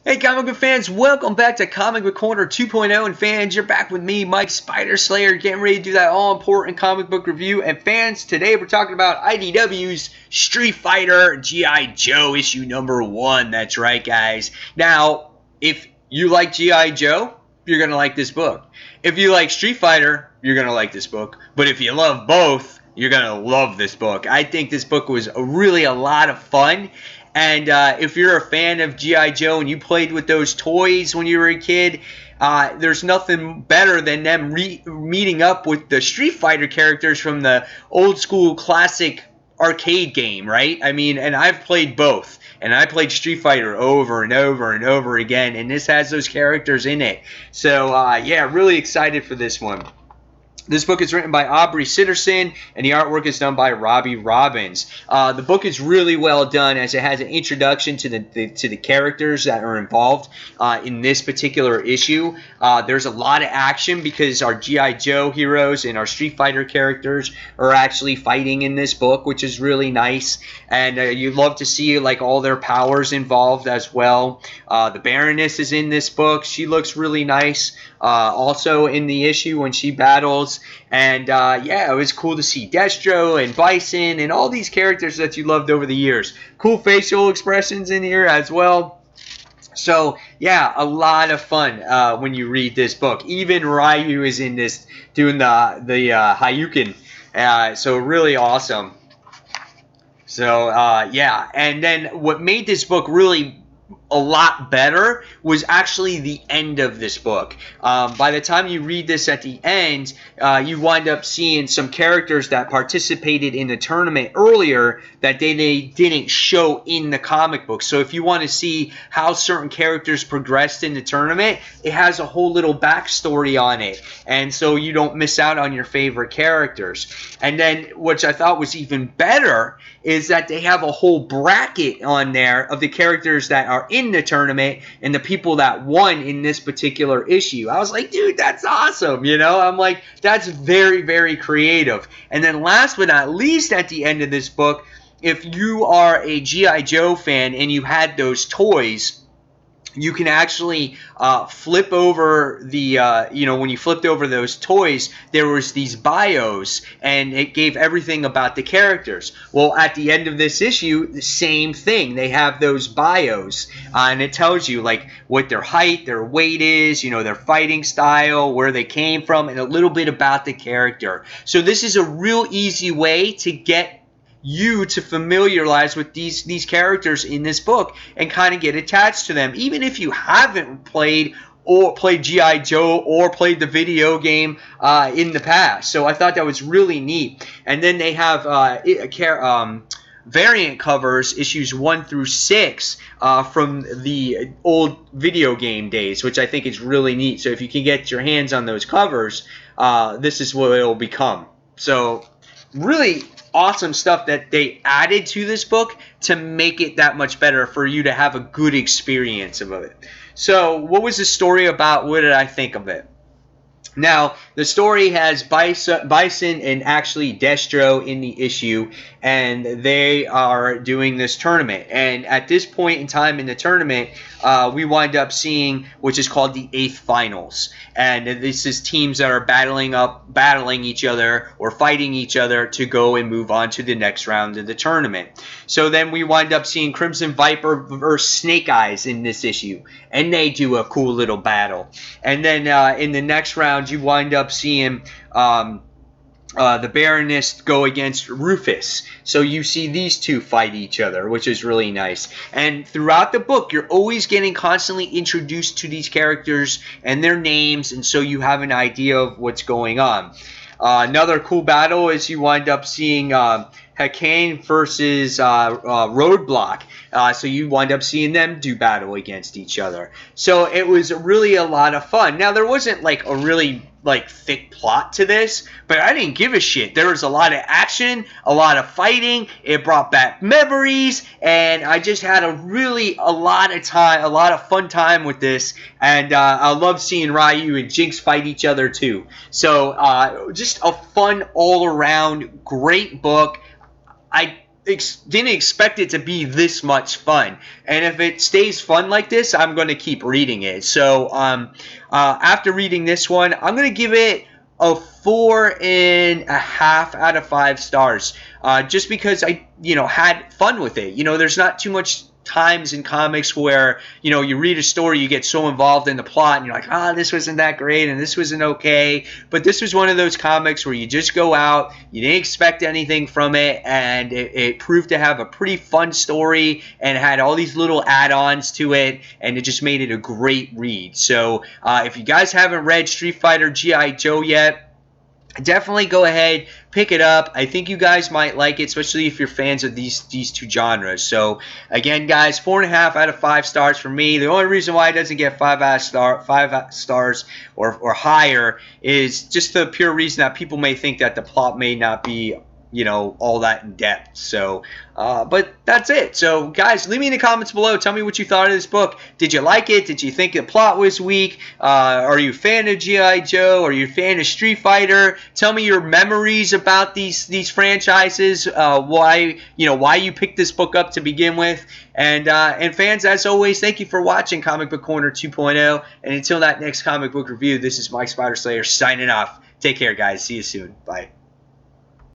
Hey comic book fans, welcome back to Comic Book Corner 2.0, and fans, you're back with me, Mike Spider Slayer, getting ready to do that all-important comic book review. And fans, today we're talking about IDW's Street Fighter G.I. Joe issue number 1. That's right, guys. Now, if you like G.I. Joe, you're going to like this book. If you like Street Fighter, you're going to like this book. But if you love both, you're going to love this book. I think this book was really a lot of fun. And if you're a fan of G.I. Joe and you played with those toys when you were a kid, there's nothing better than them meeting up with the Street Fighter characters from the old school classic arcade game, right? I mean, and I've played both. And I played Street Fighter over and over and over again, and this has those characters in it. So, yeah, really excited for this one. This book is written by Aubrey Sitterson, and the artwork is done by Robbie Robbins. The book is really well done, as it has an introduction to the characters that are involved in this particular issue. There's a lot of action because our G.I. Joe heroes and our Street Fighter characters are actually fighting in this book, which is really nice. And you'd love to see like all their powers involved as well. The Baroness is in this book. She looks really nice. Also in the issue when she battles. And yeah, it was cool to see Destro and Bison and all these characters that you loved over the years. Cool facial expressions in here as well. So yeah, a lot of fun when you read this book. Even Ryu is in this doing the Hayuken. So really awesome. So yeah, and then what made this book really a lot better was actually the end of this book. By the time you read this at the end, you wind up seeing some characters that participated in the tournament earlier that they didn't show in the comic book. So if you want to see how certain characters progressed in the tournament, it has a whole little backstory on it. And so you don't miss out on your favorite characters. And then, which I thought was even better, is that they have a whole bracket on there of the characters that are in the tournament and the people that won in this particular issue. I was like, dude, that's awesome, you know? I'm like, that's very, very creative. And then last but not least, at the end of this book, if you are a G.I. Joe fan and you had those toys, you can actually flip over the, you know, when you flipped over those toys, there was these bios, and it gave everything about the characters. Well, at the end of this issue, the same thing. They have those bios, and it tells you, like, what their height, their weight is, you know, their fighting style, where they came from, and a little bit about the character. So this is a real easy way to get you to familiarize with these characters in this book and kind of get attached to them, even if you haven't played G.I. Joe or played the video game in the past. So I thought that was really neat. And then they have variant covers, issues 1 through 6 from the old video game days, which I think is really neat. So if you can get your hands on those covers, this is what it will become. So really awesome stuff that they added to this book to make it that much better for you to have a good experience of it. So what was the story about? What did I think of it? Now, the story has Bison and actually Destro in the issue, and they are doing this tournament. And at this point in time in the tournament, we wind up seeing, which is called the 8th Finals. And this is teams that are battling each other or fighting each other to go and move on to the next round of the tournament. So then we wind up seeing Crimson Viper versus Snake Eyes in this issue, and they do a cool little battle. And then in the next round, you wind up seeing the Baroness go against Rufus. So you see these two fight each other, which is really nice. And throughout the book, you're always getting constantly introduced to these characters and their names, and so you have an idea of what's going on. Another cool battle is you wind up seeing Hakan versus Roadblock. So you wind up seeing them do battle against each other. So it was really a lot of fun. Now, there wasn't like a really thick plot to this, but I didn't give a shit. There was a lot of action, a lot of fighting. It brought back memories, and I just had a lot of fun time with this. And I love seeing Ryu and Jinx fight each other too. So just a fun all around great book. I didn't expect it to be this much fun. And if it stays fun like this, I'm going to keep reading it. So after reading this one, I'm going to give it a 4.5 out of 5 stars. Just because I, had fun with it. There's not too much times in comics where you read a story, you get so involved in the plot and you're like, this wasn't that great and this wasn't okay. But this was one of those comics where you just go out, you didn't expect anything from it, and it proved to have a pretty fun story and had all these little add-ons to it, and it just made it a great read. So if you guys haven't read Street Fighter G.I. Joe yet, definitely go ahead, pick it up. I think you guys might like it, especially if you're fans of these two genres. So again, guys, 4.5 out of 5 stars for me. The only reason why it doesn't get 5 stars or higher is just the pure reason that people may think that the plot may not be all that in depth. So but that's it. So guys, leave me in the comments below, tell me what you thought of this book. Did you like it? Did you think the plot was weak? Are you a fan of G.I. Joe? Are you a fan of Street Fighter? Tell me your memories about these franchises, why you picked this book up to begin with. And fans, as always, thank you for watching Comic Book Corner 2.0, and until that next comic book review, this is Mike Spider Slayer signing off. Take care, guys. See you soon. Bye.